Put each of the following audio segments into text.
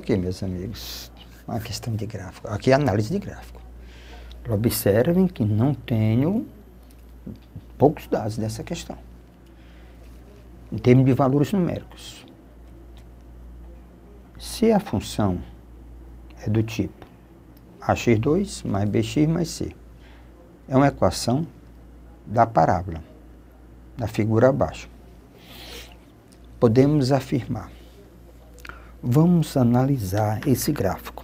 Ok, meus amigos, uma questão de gráfico. Aqui é análise de gráfico. Observem que não tenho poucos dados dessa questão, em termos de valores numéricos. Se a função é do tipo ax2 mais bx mais c, é uma equação da parábola, da figura abaixo, podemos afirmar. Vamos analisar esse gráfico.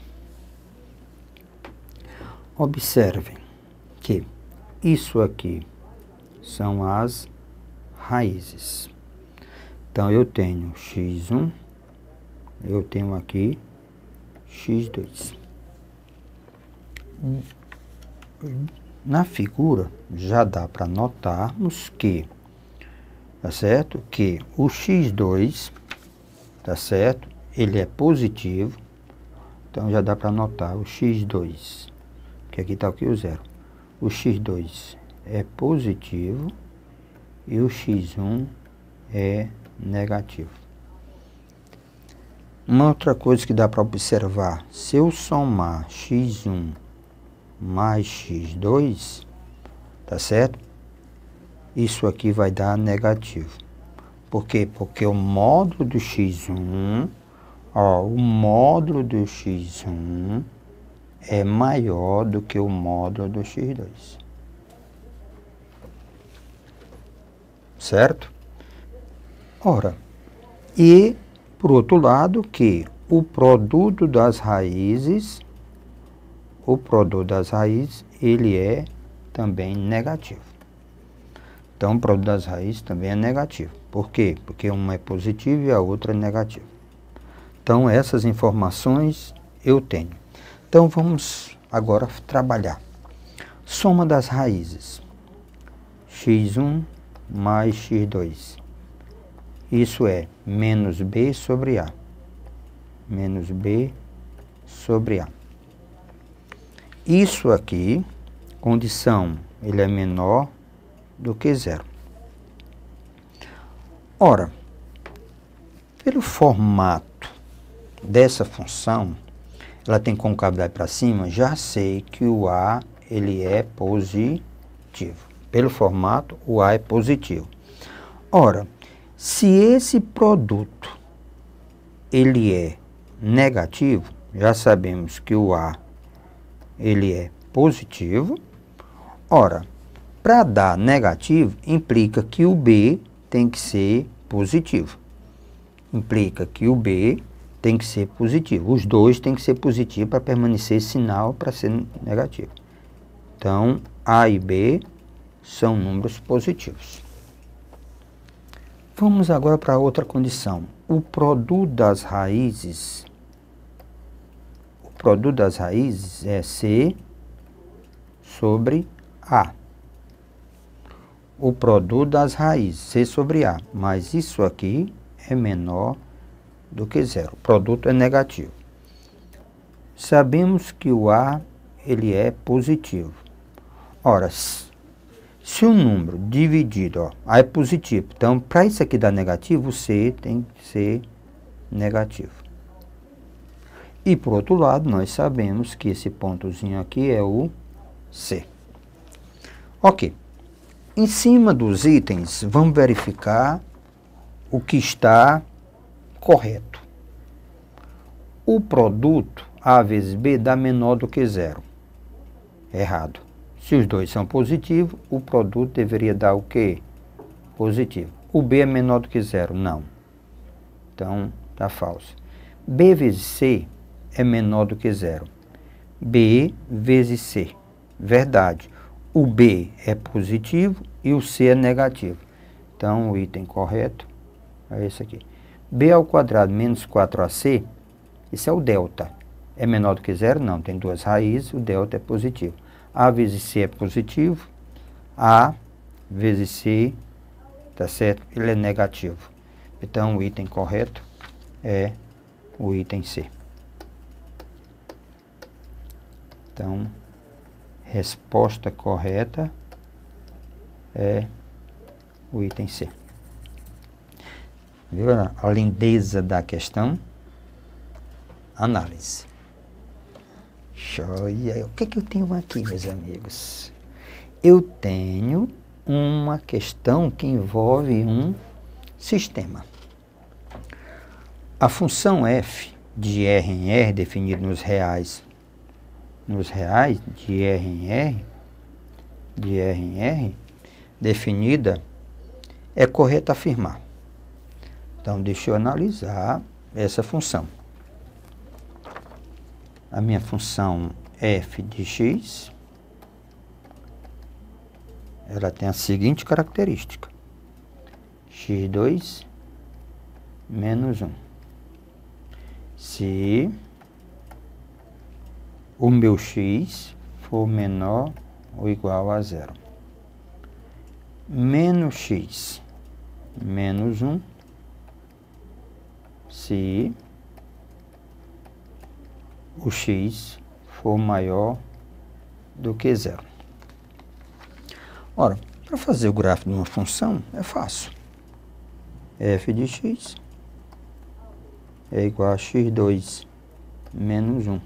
Observem que isso aqui são as raízes. Então, eu tenho x1, eu tenho aqui x2. Na figura, já dá para notarmos que, tá certo? Que o x2, tá certo? Ele é positivo. Então, já dá para notar o x2, que aqui está aqui o zero. O x2 é positivo e o x1 é negativo. Uma outra coisa que dá para observar, se eu somar x1 mais x2, tá certo? Isso aqui vai dar negativo. Por quê? Porque o módulo do x1, ó, o módulo do x1 é maior do que o módulo do x2. Certo? Ora, e por outro lado que o produto das raízes, ele é também negativo. Então, o produto das raízes também é negativo. Por quê? Porque uma é positiva e a outra é negativa. Então, essas informações eu tenho. Então, vamos agora trabalhar. Soma das raízes. x1 mais x2. Isso é menos b sobre a. Menos b sobre a. Isso aqui, condição, ele é menor do que zero. Ora, pelo formato dessa função, ela tem concavidade para cima, já sei que o A ele é positivo. Pelo formato, o A é positivo. Ora, se esse produto ele é negativo, já sabemos que o A ele é positivo. Ora, para dar negativo, implica que o B tem que ser positivo. Implica que o B tem que ser positivo. Os dois têm que ser positivos para permanecer sinal para ser negativo. Então, A e B são números positivos. Vamos agora para outra condição. O produto das raízes é C sobre A. O produto das raízes, C sobre A. Mas isso aqui é menor do que zero. O produto é negativo. Sabemos que o A ele é positivo. Ora, se o número dividido, ó, A é positivo. Então, para isso aqui dar negativo, o C tem que ser negativo. E, por outro lado, nós sabemos que esse pontozinho aqui é o C. Ok. Em cima dos itens, vamos verificar o que está correto. O produto A vezes B dá menor do que zero. Errado. Se os dois são positivos, o produto deveria dar o quê? Positivo. O B é menor do que zero? Não. Então, está falso. B vezes C é menor do que zero. B vezes C. Verdade. O B é positivo e o C é negativo. Então, o item correto é esse aqui. B ao quadrado menos 4AC, isso é o delta. É menor do que zero? Não, tem duas raízes, o delta é positivo. A vezes C é positivo, A vezes C, tá certo? Ele é negativo. Então, o item correto é o item C. Então, resposta correta é o item C. Viu a lindeza da questão? análise. Joia. O que é que eu tenho aqui, meus amigos? Eu tenho uma questão que envolve um sistema. A função f de R em R, definida nos reais, de R em R, definida, é correto afirmar. Então, deixa eu analisar essa função. A minha função f de x, ela tem a seguinte característica: x2 menos 1. Se o meu x for menor ou igual a 0. Menos x menos 1, se o x for maior do que 0. Ora, para fazer o gráfico de uma função é fácil. F de x é igual a x2 menos 1.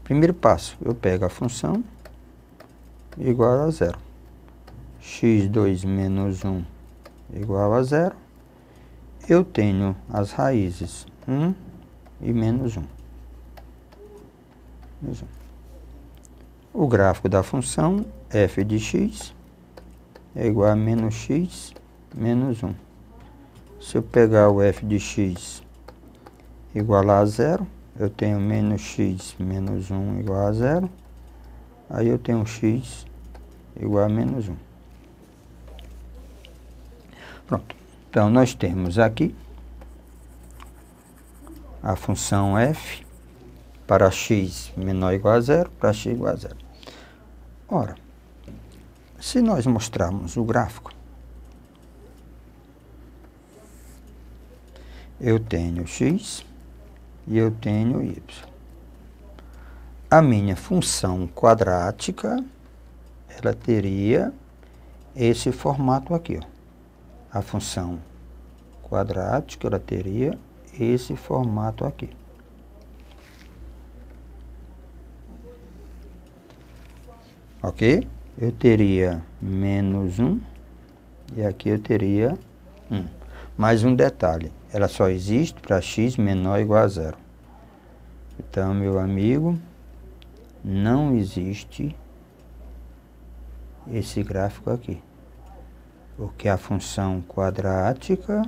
Primeiro passo, eu pego a função igual a 0. x2 menos 1 igual a 0. Eu tenho as raízes 1 e menos 1. O gráfico da função f de x é igual a menos x menos 1. Se eu pegar o f de x igual a 0, eu tenho menos x menos 1 igual a 0. Aí eu tenho x igual a menos 1. Pronto. Então, nós temos aqui a função f para x menor ou igual a 0, para x igual a 0. Ora, se nós mostrarmos o gráfico, eu tenho x e eu tenho y. A minha função quadrática, ela teria esse formato aqui, ó. A função quadrática, ela teria esse formato aqui. Ok? Eu teria menos 1 e aqui eu teria 1. Mais um detalhe, ela só existe para x menor ou igual a 0. Então, meu amigo, não existe esse gráfico aqui. Porque a função quadrática,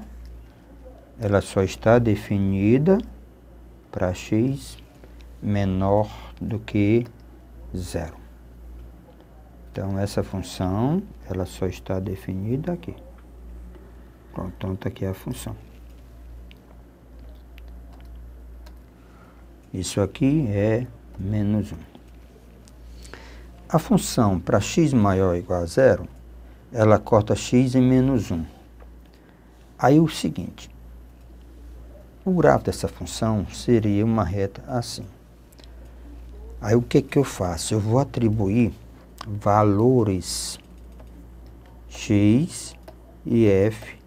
ela só está definida para x menor do que 0. Então, essa função, ela só está definida aqui. Pronto, então está aqui a função. Isso aqui é menos 1. A função para x maior ou igual a 0, ela corta x em menos 1. Aí o seguinte, o gráfico dessa função seria uma reta assim. Aí o que que eu faço? Eu vou atribuir valores x e f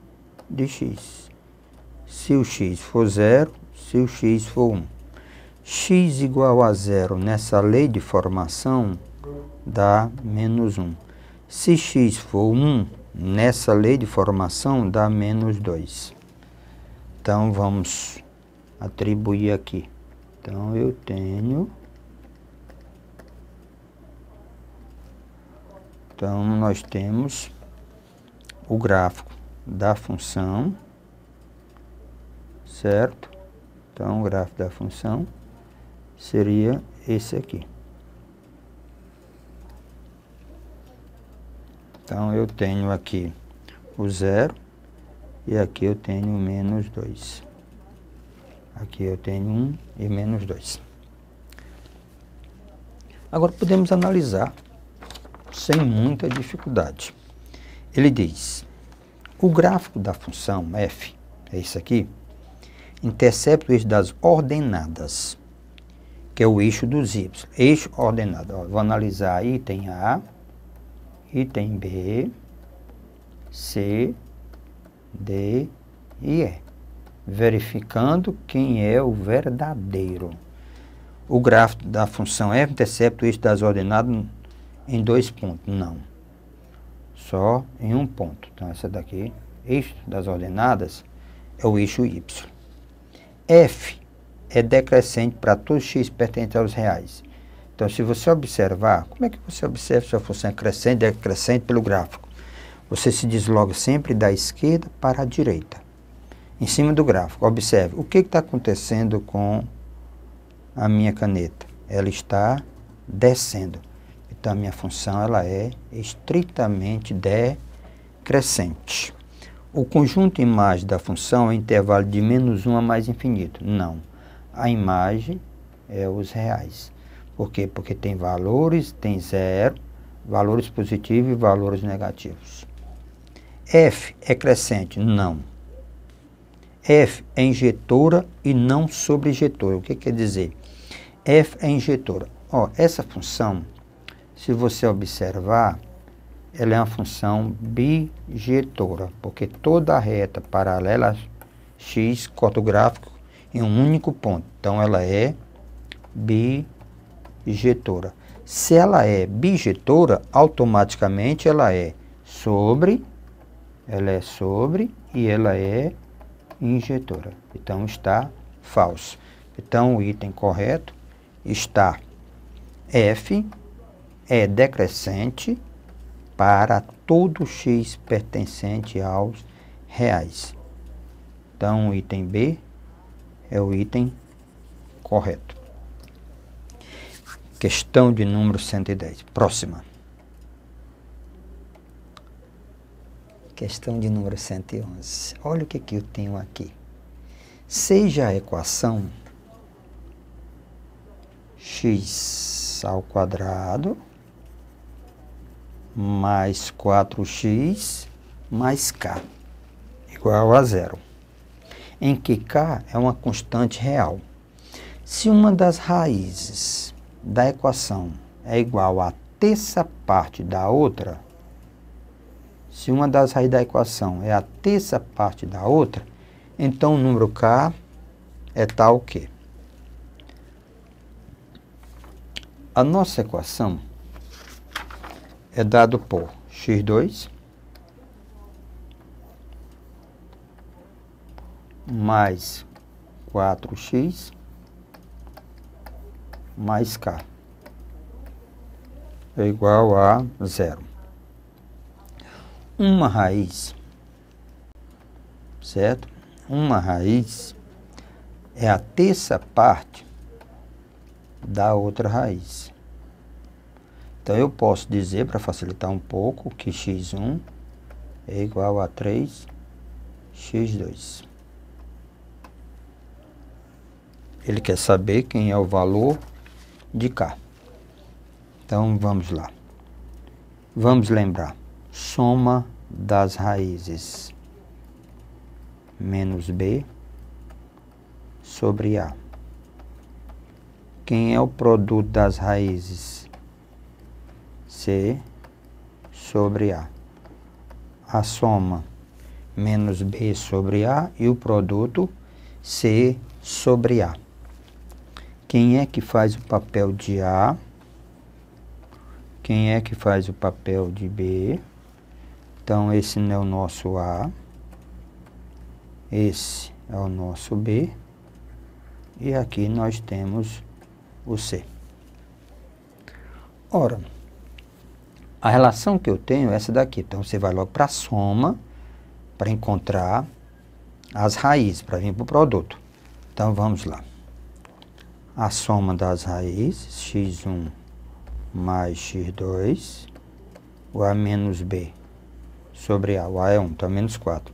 de x. Se o x for 0, se o x for 1. X igual a 0 nessa lei de formação dá menos 1. Se x for 1, nessa lei de formação dá menos 2. Então, vamos atribuir aqui. Então, eu tenho... Então, nós temos o gráfico da função, certo? Então, o gráfico da função seria esse aqui. Então, eu tenho aqui o 0 e aqui eu tenho menos 2. Aqui eu tenho 1 e menos 2. Agora, podemos analisar sem muita dificuldade. Ele diz, o gráfico da função f, é isso aqui, intercepta o eixo das ordenadas, que é o eixo dos y. Eixo ordenado. Ó, vou analisar item A, item B, C, D e E. verificando quem é o verdadeiro. O gráfico da função f intercepta o eixo das ordenadas em 2 pontos. Não. Só em um ponto. Então, essa daqui, eixo das ordenadas, é o eixo y. F é decrescente para todos os x pertencentes aos reais. Então, se você observar, como é que você observa se a função é crescente, decrescente pelo gráfico? Você se desloca sempre da esquerda para a direita, em cima do gráfico. Observe, o que está acontecendo com a minha caneta? Ela está descendo. Então, a minha função ela é estritamente decrescente. O conjunto imagem da função é intervalo de -1 a mais infinito. Não. A imagem é os reais. Por quê? Porque tem valores, tem zero, valores positivos e valores negativos. F é crescente? Não. F é injetora e não sobreinjetora. O que quer dizer? F é injetora. Ó, essa função, se você observar, ela é uma função bijetora, porque toda a reta paralela a x corta o gráfico em um único ponto. Então, ela é bijetora. Se ela é bijetora, automaticamente ela é sobre e ela é injetora. Então, está falso. Então, o item correto está F é decrescente para todo x pertencente aos reais. Então, o item B é o item correto. Questão de número 110. Próxima. Questão de número 111. Olha o que eu tenho aqui. Seja a equação x ao quadrado mais 4x mais k igual a 0, em que k é uma constante real. Se uma das raízes da equação é igual a terça parte da outra, se uma das raízes da equação é a terça parte da outra, então o número k é tal que a nossa equação é dado por x2 mais 4x mais k é igual a 0. Uma raiz, certo? Uma raiz é a terça parte da outra raiz. Então, eu posso dizer, para facilitar um pouco, que x1 é igual a 3x2. Ele quer saber quem é o valor de k. Então, vamos lá. Vamos lembrar. Soma das raízes menos b sobre a. Quem é o produto das raízes? C sobre a. A soma menos b sobre a e o produto c sobre a. Quem é que faz o papel de a? Quem é que faz o papel de b? Então, esse não é o nosso a. Esse é o nosso b. E aqui nós temos o c. Ora, a relação que eu tenho é essa daqui. Então, você vai logo para a soma, para encontrar as raízes, para vir para o produto. Então, vamos lá. A soma das raízes, x1 mais x2, o a menos b sobre a. O a é 1, então menos 4.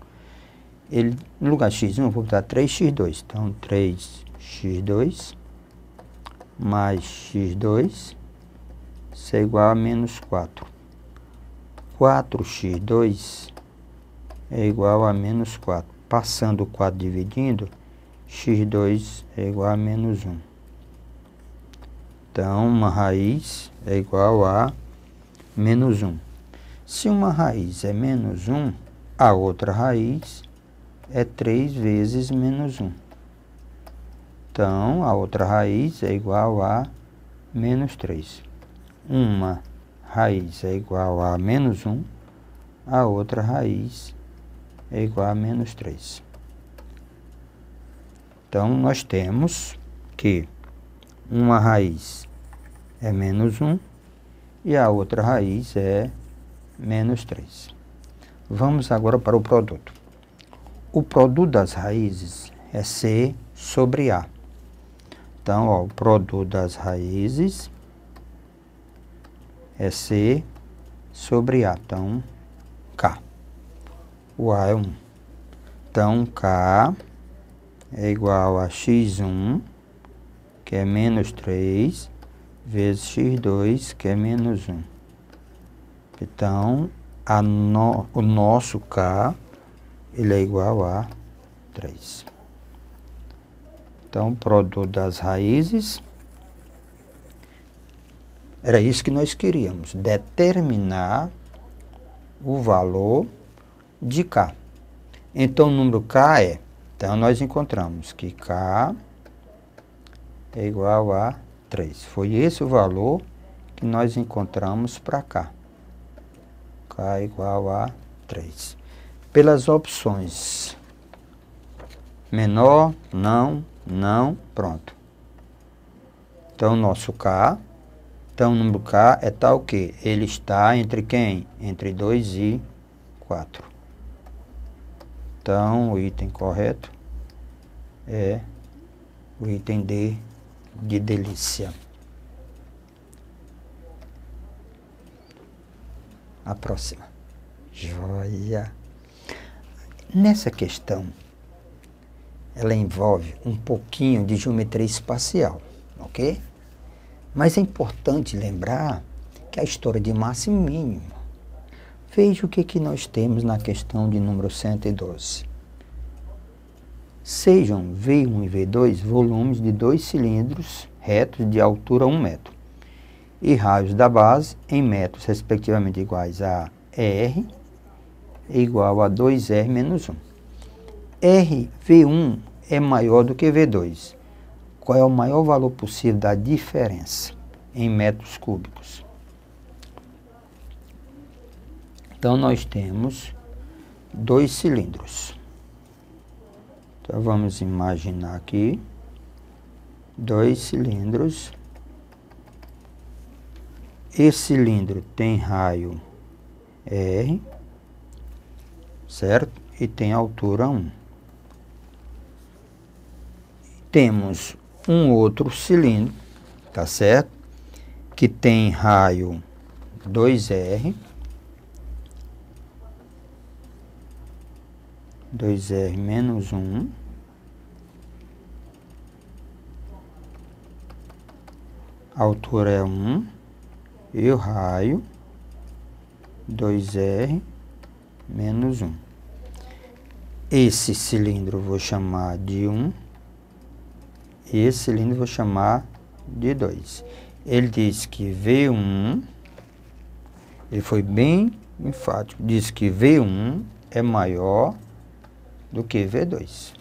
No lugar de x1, eu vou botar 3x2. Então, 3x2 mais x2, isso é igual a menos 4. 4x2 é igual a menos 4. Passando o 4 dividindo, x2 é igual a menos 1. Então, uma raiz é igual a menos 1. Se uma raiz é menos 1, a outra raiz é 3 vezes menos 1. Então, a outra raiz é igual a menos 3. Uma raiz é igual a menos 1, a outra raiz é igual a menos 3. Então, nós temos que uma raiz é menos 1 e a outra raiz é menos 3. Vamos agora para o produto. O produto das raízes é C sobre A. Então, ó, o produto das raízes é C sobre A. Então, K. O A é 1. Então, K é igual a x1, que é menos 3, vezes x2, que é menos 1. Então, o nosso K, ele é igual a 3. Então, o produto das raízes, era isso que nós queríamos, determinar o valor de K. Então, o número K é, então nós encontramos que K é igual a 3. Foi esse o valor que nós encontramos para K. K é igual a 3. Pelas opções menor, não, pronto. Então, nosso K, então o número K é tal que ele está entre quem? Entre 2 e 4. Então, o item correto é o item D de delícia. A próxima. Joia! Nessa questão, ela envolve um pouquinho de geometria espacial, ok? Mas é importante lembrar que a história de massa e mínimo. Veja o que nós temos na questão de número 112. Sejam V1 e V2 volumes de 2 cilindros retos de altura 1 metro e raios da base em metros respectivamente iguais a R igual a 2R menos 1. V1 é maior do que V2. Qual é o maior valor possível da diferença em metros cúbicos? Então, nós temos 2 cilindros. Então, vamos imaginar aqui 2 cilindros. Esse cilindro tem raio R, certo? E tem altura 1. Temos um outro cilindro, tá certo? Que tem raio 2R. 2R menos 1. A altura é 1. E o raio 2R menos 1. Esse cilindro eu vou chamar de 1. E esse cilindro eu vou chamar de 2. Ele diz que V1, ele foi bem enfático, diz que V1 é maior do que V2.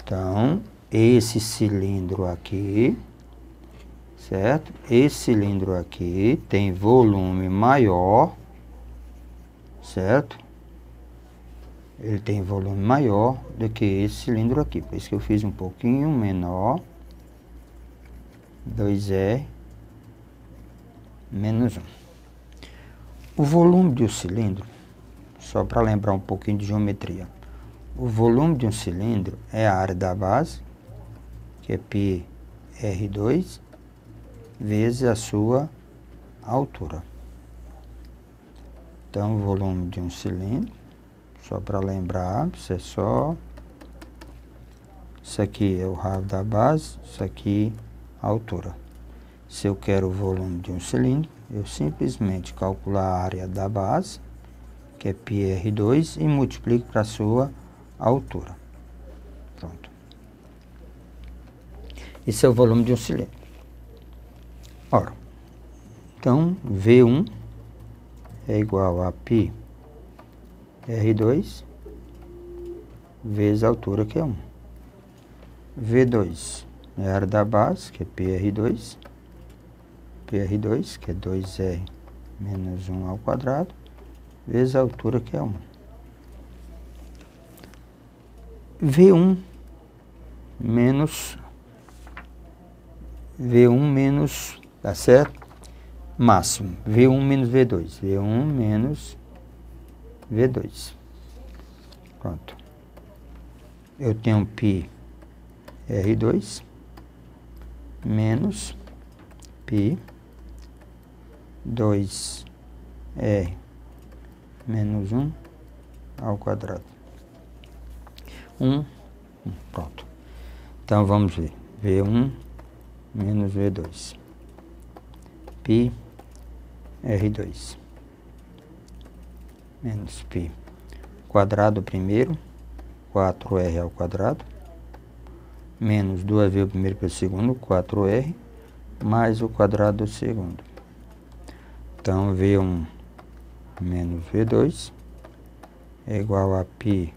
Então, esse cilindro aqui, certo? Esse cilindro aqui tem volume maior, certo? Ele tem volume maior do que esse cilindro aqui. Por isso que eu fiz um pouquinho menor. 2R menos 1. O volume de um cilindro, só para lembrar um pouquinho de geometria. O volume de um cilindro é a área da base, que é πr2, vezes a sua altura. Então, o volume de um cilindro, só para lembrar, isso é só... Isso aqui é o raio da base, isso aqui a altura. Se eu quero o volume de um cilindro, eu simplesmente calculo a área da base, que é πr2, e multiplico para a sua altura. Pronto. Esse é o volume de um cilindro. Ora, então, V1 é igual a πr2 vezes a altura, que é 1. V2 é a área da base, que é PR2. PR2, que é 2R menos 1 ao quadrado, vezes a altura, que é 1. V1 menos, tá certo? Máximo, V1 menos V2. V1 menos V2. Pronto. Eu tenho π R2 menos π 2R menos 1 ao quadrado. 1. Pronto. Então, vamos ver. V1 menos V2. π R2 menos π quadrado primeiro, 4R ao quadrado, menos 2V o primeiro pelo segundo, 4R, mais o quadrado do segundo. Então, V1 menos V2 é igual a π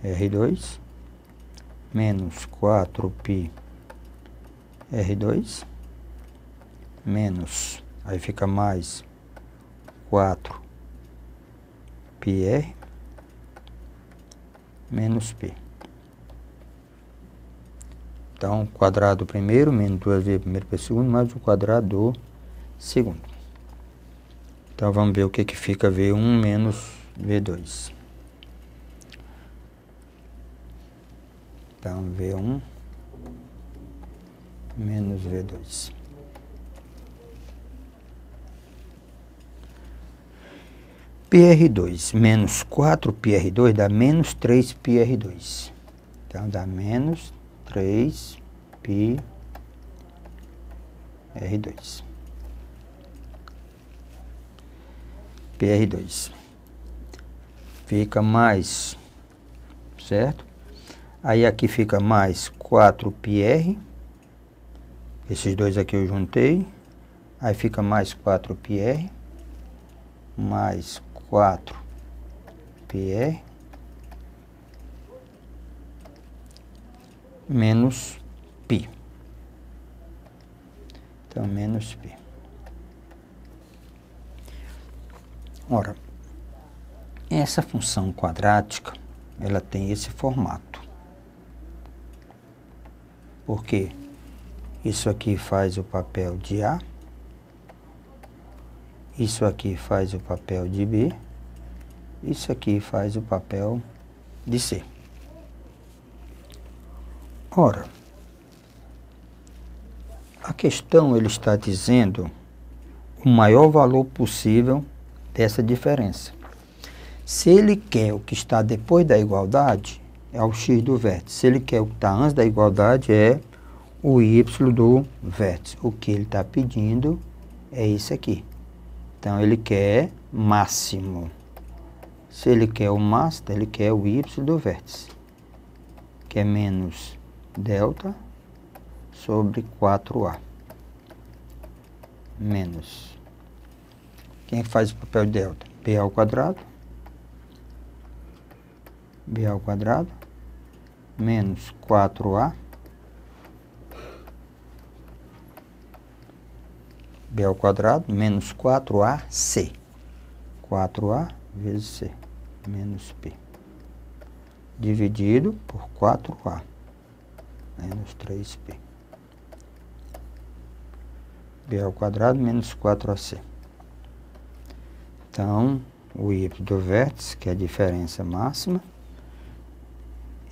R2 menos 4π R2 menos, aí fica mais 4πr menos π. Então, quadrado primeiro, menos 2V primeiro pelo segundo, mais o quadrado do segundo. Então, vamos ver o que fica V1 menos V2. Então, V1 menos V2. PR2 menos 4PR2 dá menos 3PR2. Então, dá menos 3PR2. PR2. Fica mais, certo? Aí aqui fica mais 4πr. Esses dois aqui eu juntei. Aí fica mais 4πr. Mais 4πr menos π. Então, menos π. Ora, essa função quadrática, ela tem esse formato. Porque isso aqui faz o papel de A. Isso aqui faz o papel de B. Isso aqui faz o papel de C. Ora, a questão, ele está dizendo o maior valor possível dessa diferença. Se ele quer o que está depois da igualdade, é o x do vértice. Se ele quer o que está antes da igualdade, é o y do vértice. O que ele está pedindo é isso aqui. Então, ele quer máximo. Se ele quer o máximo, ele quer o y do vértice, que é menos delta sobre 4A. Menos. Quem faz o papel de delta? B ao quadrado. B ao quadrado. Menos 4A. B ao quadrado menos 4AC. 4A vezes C. Menos P. Dividido por 4A. Menos 3P. B ao quadrado menos 4AC. Então, o y do vértice, que é a diferença máxima.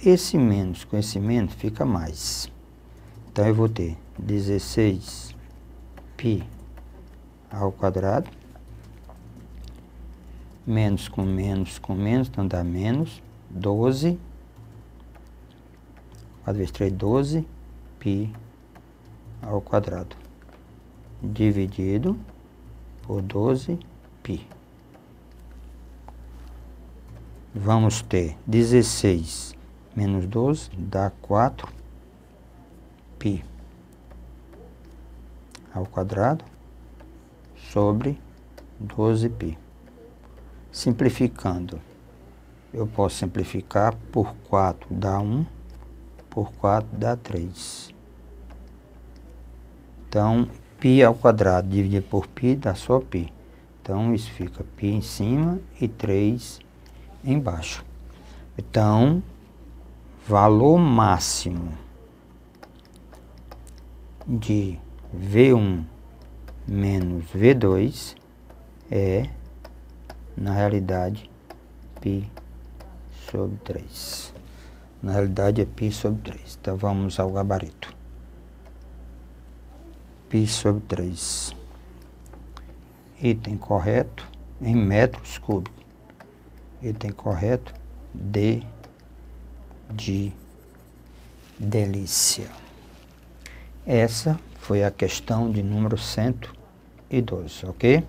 Esse menos com esse menos fica mais. Então, eu vou ter 16π ao quadrado, menos com menos, então dá menos 12, 4 vezes 3, 12π ao quadrado, dividido por 12π. Vamos ter 16 menos 12 dá 4π ao quadrado sobre 12π. Simplificando, eu posso simplificar por 4 dá 1, por 4 dá 3. Então, π ao quadrado dividido por π dá só π. Então, isso fica π em cima e 3 embaixo. Então, valor máximo de V1 menos V2 é, na realidade, π sobre 3. Na realidade, é π sobre 3. Então, vamos ao gabarito. Π sobre 3. Item correto em metros cúbicos. Item correto, D de delícia. Essa foi a questão de número 112, ok?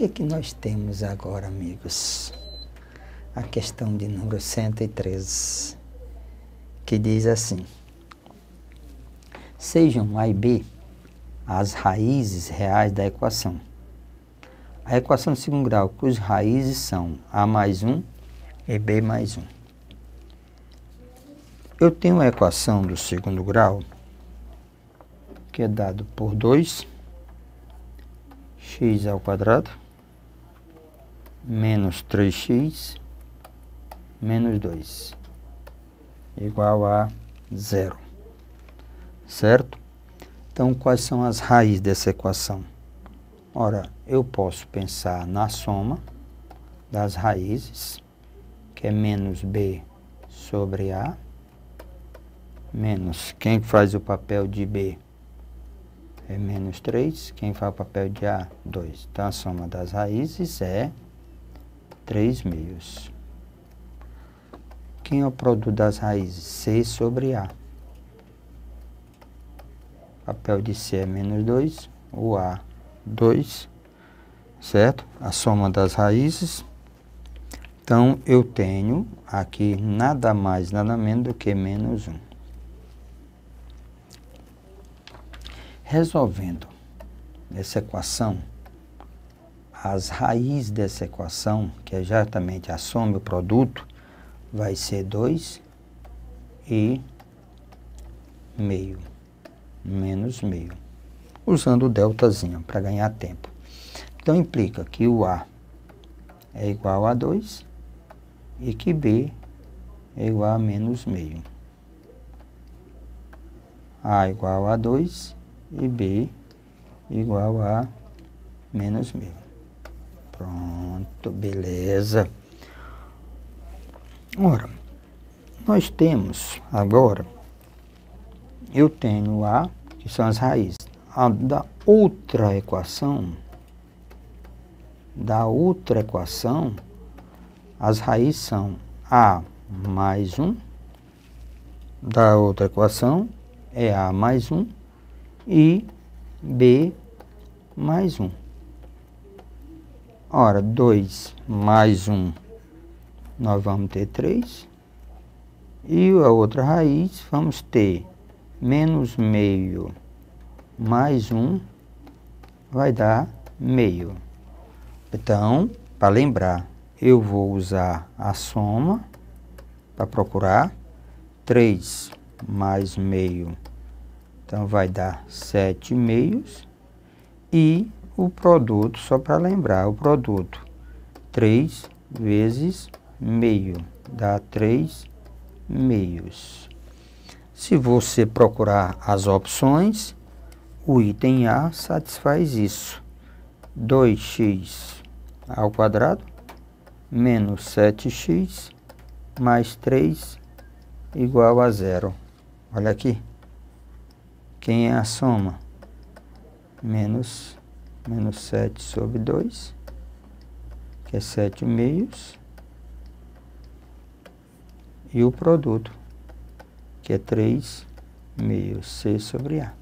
O que nós temos agora, amigos? A questão de número 113, que diz assim: sejam A e B as raízes reais da equação. A equação de segundo grau, cujas raízes são A mais 1 e B mais 1. Eu tenho a equação do segundo grau, que é dado por 2x ao quadrado menos 3x menos 2 igual a 0. Certo? Então, quais são as raízes dessa equação? Ora, eu posso pensar na soma das raízes, que é menos b sobre a, menos, quem faz o papel de b é menos 3, quem faz o papel de a, 2. Então, a soma das raízes é 3 meios. Quem é o produto das raízes? C sobre a. O papel de C é menos 2, o A 2, certo? A soma das raízes. Então, eu tenho aqui nada mais, nada menos do que menos 1. Resolvendo essa equação, as raízes dessa equação, que é exatamente a soma e o produto, vai ser 2 e meio, menos meio, usando o deltazinho para ganhar tempo. Então, implica que o A é igual a 2 e que B é igual a menos meio. A igual a 2 e B igual a menos meio. Pronto, beleza. Ora, nós temos agora, eu tenho A, que são as raízes. Da outra equação, as raízes são A mais 1, da outra equação é A mais 1 e B mais 1. Ora, 2 mais 1, nós vamos ter 3. E a outra raiz, vamos ter menos meio mais 1, vai dar meio. Então, para lembrar, eu vou usar a soma para procurar. 3 mais meio, então vai dar 7 meios. E o produto, só para lembrar, o produto 3 vezes meio, dá 3 meios. Se você procurar as opções, o item A satisfaz isso. 2x ao quadrado menos 7x mais 3 igual a 0. Olha aqui. Quem é a soma? Menos 7 sobre 2, que é 7 meios. E o produto, que é 3 meios, C sobre A.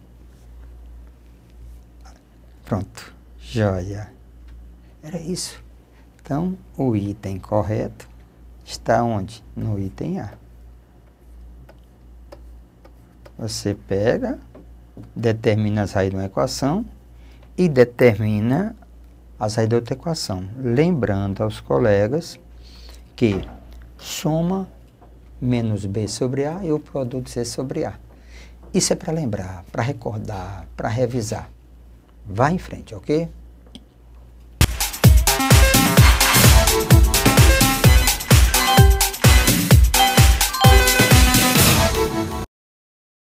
Pronto, joia. Era isso. Então, o item correto está onde? No item A. Você pega, determina as raízes de uma equação e determina a saída da outra equação. Lembrando aos colegas que soma menos B sobre A e o produto C sobre A. Isso é para lembrar, para recordar, para revisar. Vá em frente, ok?